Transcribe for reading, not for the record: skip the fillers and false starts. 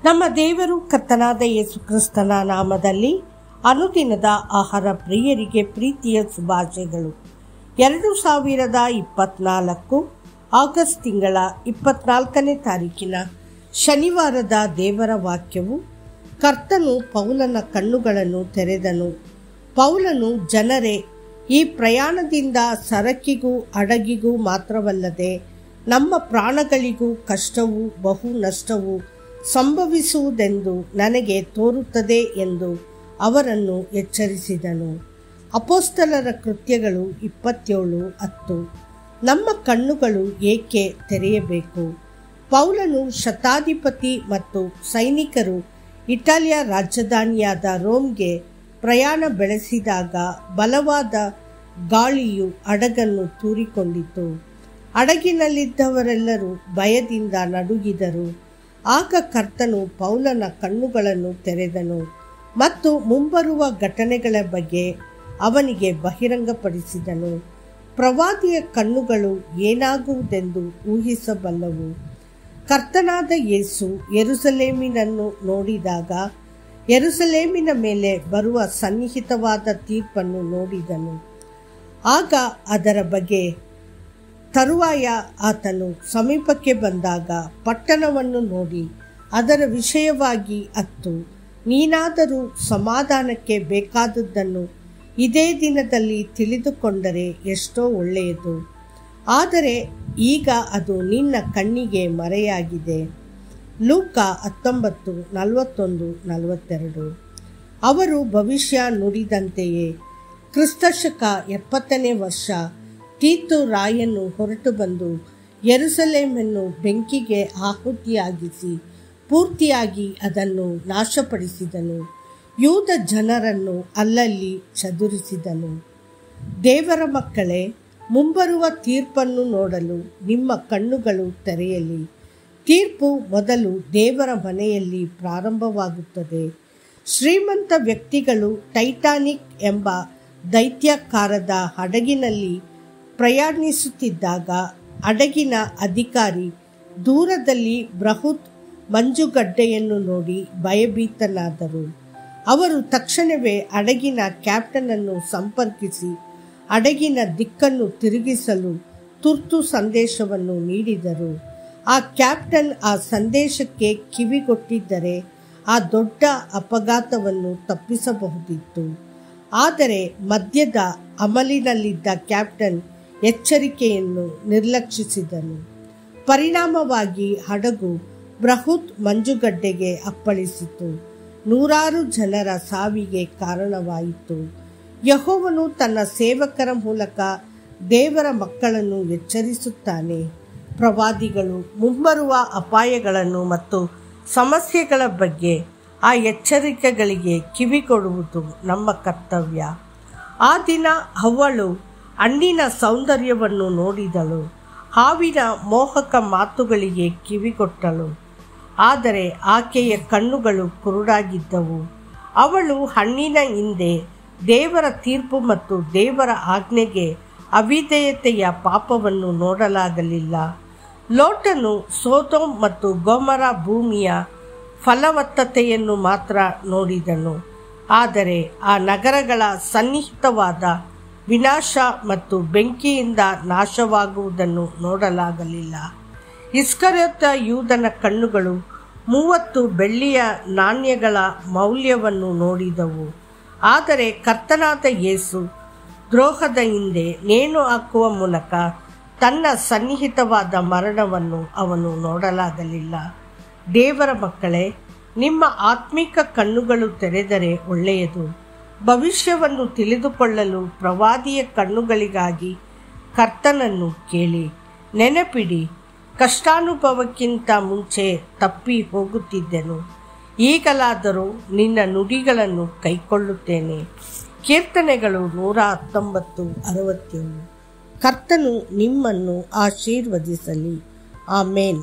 ನಮ್ಮ ದೇವರು ಕರ್ತನಾದ ಯೇಸು ಕ್ರಿಸ್ತನ ನಾಮದಲ್ಲಿ ಅನುದಿನದ ಆಹಾರ ಪ್ರಿಯರಿಗೆ ಪ್ರೀತಿಯ ಶುಭಾಶಯಗಳು. 2024 ಆಗಸ್ಟ್ ತಿಂಗಳ 24ನೇ ತಾರೀಕಿನ ಶನಿವಾರದ ದೇವರ ವಾಕ್ಯವು, ಕರ್ತನು ಪೌಲನ ಕಣ್ಣುಗಳನ್ನು ತೆರೆದನು. ಪೌಲನು, ಜನರೇ, ಈ ಪ್ರಯಾಣದಿಂದ ಸರಕಿಗೂ ಹಡಗಿಗೂ ಮಾತ್ರವಲ್ಲದೆ ನಮ್ಮ ಪ್ರಾಣಗಳಿಗೂ ಕಷ್ಟವೂ ಬಹು ನಷ್ಟವೂ ಸಂಭವಿಸುವುದೆಂದು ನನಗೆ ತೋರುತ್ತದೆ ಎಂದು ಅವರನ್ನು ಎಚ್ಚರಿಸಿದನು. ಅಪೊಸ್ತಲರ ಕೃತ್ಯಗಳು 27:10. ನಮ್ಮ ಕಣ್ಣುಗಳು ಏಕೆ ತೆರೆಯಬೇಕು? ಪೌಲನು ಶತಾಧಿಪತಿ ಮತ್ತು ಸೈನಿಕರು ಇಟಾಲಿಯ ರಾಜಧಾನಿಯಾದ ರೋಮ್ಗೆ ಪ್ರಯಾಣ ಬೆಳೆಸಿದಾಗ ಬಲವಾದ ಗಾಳಿಯು ಹಡಗನ್ನು ತೂರಿಕೊಂಡಿತು. ಹಡಗಿನಲ್ಲಿದ್ದವರೆಲ್ಲರೂ ಭಯದಿಂದ ನಡುಗಿದರು. ಆಗ ಕರ್ತನು ಪೌಲನ ಕಣ್ಣುಗಳನ್ನು ತೆರೆದನು ಮತ್ತು ಮುಂಬರುವ ಘಟನೆಗಳ ಬಗ್ಗೆ ಅವನಿಗೆ ಬಹಿರಂಗಪಡಿಸಿದನು. ಪ್ರವಾದಿಯ ಕಣ್ಣುಗಳು ಏನಾಗುವುದೆಂದು ಊಹಿಸಬಲ್ಲವು. ಕರ್ತನಾದ ಯೇಸು ಯೆರೂಸಲೇಮಿನನ್ನು ನೋಡಿದಾಗ ಯೆರೂಸಲೇಮಿನ ಮೇಲೆ ಬರುವ ಸನ್ನಿಹಿತವಾದ ತೀರ್ಪನ್ನು ನೋಡಿದನು. ಆಗ ಅದರ ಬಗ್ಗೆ ತರುವಾಯ ಆತನು ಸಮೀಪಕ್ಕೆ ಬಂದಾಗ ಪಟ್ಟಣವನ್ನು ನೋಡಿ ಅದರ ವಿಷಯವಾಗಿ ಅತ್ತು, ನೀನಾದರೂ ಸಮಾಧಾನಕ್ಕೆ ಬೇಕಾದುದನ್ನು ಇದೇ ದಿನದಲ್ಲಿ ತಿಳಿದುಕೊಂಡರೆ ಎಷ್ಟೋ ಒಳ್ಳೆಯದು. ಆದರೆ ಈಗ ಅದು ನಿನ್ನ ಕಣ್ಣಿಗೆ ಮರೆಯಾಗಿದೆ. ಲೂಕ 19:41-42. ಅವರು ಭವಿಷ್ಯ ನುಡಿದಂತೆಯೇ ಕ್ರಿಸ್ತಶಕ 70ನೇ ವರ್ಷ ತೀತು ರಾಯನು ಹೊರಟು ಬಂದು ಯೆರೂಸಲೇಮನ್ನು ಬೆಂಕಿಗೆ ಆಹುತಿಯಾಗಿಸಿ ಪೂರ್ತಿಯಾಗಿ ಅದನ್ನು ನಾಶಪಡಿಸಿದನು. ಯೂದ ಜನರನ್ನು ಅಲ್ಲಲ್ಲಿ ಚದುರಿಸಿದನು. ದೇವರ ಮಕ್ಕಳೇ, ಮುಂಬರುವ ತೀರ್ಪನ್ನು ನೋಡಲು ನಿಮ್ಮ ಕಣ್ಣುಗಳು ತೆರೆಯಲಿ. ತೀರ್ಪು ಮೊದಲು ದೇವರ ಮನೆಯಲ್ಲಿ ಪ್ರಾರಂಭವಾಗುತ್ತದೆ. ಶ್ರೀಮಂತ ವ್ಯಕ್ತಿಗಳು ಟೈಟಾನಿಕ್ ಎಂಬ ದೈತ್ಯಾಕಾರದ ಹಡಗಿನಲ್ಲಿ ಪ್ರಯಾಣಿಸುತ್ತಿದ್ದಾಗ ಹಡಗಿನ ಅಧಿಕಾರಿ ದೂರದಲ್ಲಿ ಬೃಹತ್ ಮಂಜುಗಡ್ಡೆಯನ್ನು ನೋಡಿ ಭಯಭೀತನಾದರು. ಅವರು ತಕ್ಷಣವೇ ಹಡಗಿನ ಕ್ಯಾಪ್ಟನನ್ನು ಸಂಪರ್ಕಿಸಿ ಹಡಗಿನ ದಿಕ್ಕನ್ನು ತಿರುಗಿಸಲು ತುರ್ತು ಸಂದೇಶವನ್ನು ನೀಡಿದರು. ಆ ಕ್ಯಾಪ್ಟನ್ ಆ ಸಂದೇಶಕ್ಕೆ ಕಿವಿಗೊಟ್ಟಿದ್ದರೆ ಆ ದೊಡ್ಡ ಅಪಘಾತವನ್ನು ತಪ್ಪಿಸಬಹುದಿತ್ತು. ಆದರೆ ಮದ್ಯದ ಅಮಲಿನಲ್ಲಿದ್ದ ಕ್ಯಾಪ್ಟನ್ ಎಚ್ಚರಿಕೆಯನ್ನು ನಿರ್ಲಕ್ಷಿಸಿದನು. ಪರಿಣಾಮವಾಗಿ ಹಡಗು ಬೃಹತ್ ಮಂಜುಗಡ್ಡೆಗೆ ಅಪ್ಪಳಿಸಿತು. 100 ಜನರ ಸಾವಿಗೆ ಕಾರಣವಾಯಿತು. ಯೆಹೋವನು ತನ್ನ ಸೇವಕರ ಮೂಲಕ ದೇವರ ಮಕ್ಕಳನ್ನು ಎಚ್ಚರಿಸುತ್ತಾನೆ. ಪ್ರವಾದಿಗಳು ಮುಂಬರುವ ಅಪಾಯಗಳನ್ನು ಮತ್ತು ಸಮಸ್ಯೆಗಳ ಬಗ್ಗೆ ಆ ಎಚ್ಚರಿಕೆಗಳಿಗೆ ಕಿವಿಗೊಡುವುದು ನಮ್ಮ ಕರ್ತವ್ಯ. ಆ ದಿನ ಹವ್ವಳು ಹಣ್ಣಿನ ಸೌಂದರ್ಯವನ್ನು ನೋಡಿದಳು, ಹಾವಿನ ಮೋಹಕ ಮಾತುಗಳಿಗೆ ಕಿವಿಗೊಟ್ಟಳು. ಆದರೆ ಆಕೆಯ ಕಣ್ಣುಗಳು ಕುರುಡಾಗಿದ್ದವು. ಅವಳು ಹಣ್ಣಿನ ಹಿಂದೆ ದೇವರ ತೀರ್ಪು ಮತ್ತು ದೇವರ ಆಜ್ಞೆಗೆ ಅವಿಧೇಯತೆಯ ಪಾಪವನ್ನು ನೋಡಲಾಗಲಿಲ್ಲ. ಲೋಟನು ಸೊದೋಮ್ ಮತ್ತು ಗೊಮೊರ ಭೂಮಿಯ ಫಲವತ್ತತೆಯನ್ನು ಮಾತ್ರ ನೋಡಿದನು, ಆದರೆ ಆ ನಗರಗಳ ಸನ್ನಿಹಿತವಾದ ವಿನಾಶ ಮತ್ತು ಬೆಂಕಿಯಿಂದ ನಾಶವಾಗುವುದನ್ನು ನೋಡಲಾಗಲಿಲ್ಲ. ಇಸ್ಕರಿಯೋತ ಯೂದನ ಕಣ್ಣುಗಳು 30 ಬೆಳ್ಳಿಯ ನಾಣ್ಯಗಳ ಮೌಲ್ಯವನ್ನು ನೋಡಿದವು. ಆದರೆ ಕರ್ತನಾದ ಯೇಸು ದ್ರೋಹದ ಹಿಂದೆ ನೇಣು ಹಾಕುವ ಮೂಲಕ ತನ್ನ ಸನ್ನಿಹಿತವಾದ ಮರಣವನ್ನು ಅವನು ನೋಡಲಾಗಲಿಲ್ಲ. ದೇವರ ಮಕ್ಕಳೇ, ನಿಮ್ಮ ಆತ್ಮಿಕ ಕಣ್ಣುಗಳು ತೆರೆದರೆ ಒಳ್ಳೆಯದು. ಭವಿಷ್ಯವನ್ನು ತಿಳಿದುಕೊಳ್ಳಲು ಪ್ರವಾದಿಯ ಕಣ್ಣುಗಳಿಗಾಗಿ ಕರ್ತನನ್ನು ಕೇಳಿ. ನೆನಪಿಡಿ, ಕಷ್ಟಾನುಭವಕ್ಕಿಂತ ಮುಂಚೆ ತಪ್ಪಿ ಹೋಗುತ್ತಿದ್ದೆನು, ಈಗಲಾದರೂ ನಿನ್ನ ನುಡಿಗಳನ್ನು ಕೈಕೊಳ್ಳುತ್ತೇನೆ. ಕೀರ್ತನೆಗಳು 119:67. ಕರ್ತನು ನಿಮ್ಮನ್ನು ಆಶೀರ್ವದಿಸಲಿ. ಆಮೇನ್.